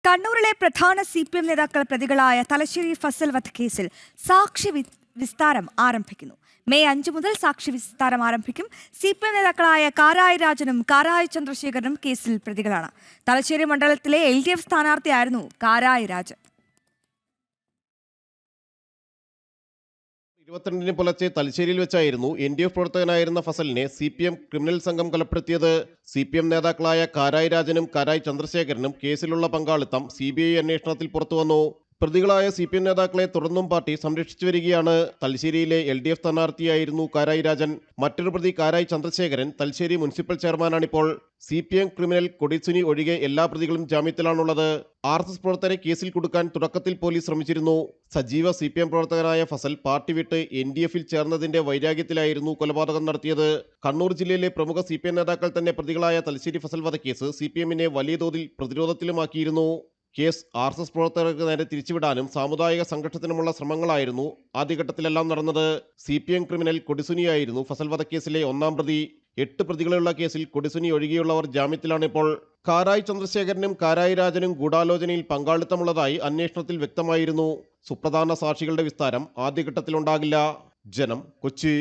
കണ്ണൂരിലെ പ്രധാന CPM നേതാക്കൾ പ്രതികളായ തലശ്ശേരി ഫസൽ വധക്കേസിൽ സാക്ഷി വിസ്താരം ആരംഭിക്കുന്നു. മെയ് 5 മുതൽ സാക്ഷി വിസ്താരം ആരംഭിക്കും. CPM നേതാക്കളായ കാരായി രാജനും കാരായി ചന്ദ്രശേഖരനും കേസിൽ പ്രതികളാണ്. തലശ്ശേരി മണ്ഡലത്തിലെ LDF സ്ഥാനാർത്ഥിയായിരുന്നു കാരായി രാജൻ. 22-ന് പുലർച്ചെ തലശ്ശേരിയിൽ വെച്ചായിരുന്നു NDF പ്രവർത്തകനായിരുന്ന ഫസലിനെ CPM ക്രിമിനൽ സംഘം കൊലപ്പെടുത്തിയത്. CPM നേതാക്കളായ കാരായി രാജനും കാരായി ചന്ദ്രശേഖരനും കേസിലുള്ള പങ്കാളിത്തം CBI അന്വേഷണത്തിൽ പുറത്തുവന്നു. പ്രതികളായ CPM നേതാക്കളെ തുടർന്നും പാർട്ടി സംരക്ഷിച്ചു വരികയാണ്. തലശ്ശേരിയിലെ LDF സ്ഥാനാർത്ഥിയായിരുന്നു കാരായി രാജൻ. മറ്റൊരു പ്രതി കാരായി ചന്ദ്രശേഖരൻ തലശ്ശേരി മുനിസിപ്പൽ ചെയർമാനാണിപ്പോൾ. CPM ക്രിമിനൽ കൊടിസുനി ഒഴികെ എല്ലാ പ്രതികളും ജാമ്യത്തിലാണുള്ളത്. RSS പ്രവർത്തകരെ കേസിൽ കുടുക്കാൻ തുടക്കത്തിൽ പോലീസ് ശ്രമിച്ചിരുന്നു. സജീവ CPM പ്രവർത്തകനായ ഫസൽ പാർട്ടി വിട്ട് NDF-ൽ ചേർന്നതിന്റെ വൈരാഗ്യത്തിലായിരുന്നു കൊലപാതകം നടത്തിയത്. കണ്ണൂർ ജില്ലയിലെ പ്രമുഖ CPM നേതാക്കൾ തന്നെ പ്രതികളായ തലശ്ശേരി ഫസൽ വധക്കേസ് CPM-നെ വലിയ തോതിൽ പ്രതിരോധത്തിലുമാക്കിയിരുന്നു. കേസ് RSS പ്രവർത്തകർക്ക് നേരെ തിരിച്ചുവിടാനും സാമുദായിക സംഘർഷത്തിനുമുള്ള ശ്രമങ്ങളായിരുന്നു ആദ്യഘട്ടത്തിലെല്ലാം നടന്നത്. CPM ക്രിമിനൽ കൊടിസുനിയായിരുന്നു ഫസൽ വധക്കേസിലെ ഒന്നാം പ്രതി. 8 പ്രതികളുള്ള കേസിൽ കൊടിസുനി ഒഴികെയുള്ളവർ ജാമ്യത്തിലാണിപ്പോൾ. കാരായി ചന്ദ്രശേഖരനും കാരായി രാജനും ഗൂഢാലോചനയിൽ പങ്കാളിത്തമുള്ളതായി അന്വേഷണത്തിൽ വ്യക്തമായിരുന്നു. സുപ്രധാന സാക്ഷികളുടെ വിസ്താരം ആദ്യഘട്ടത്തിലുണ്ടാകില്ല. ജനം, കൊച്ചി.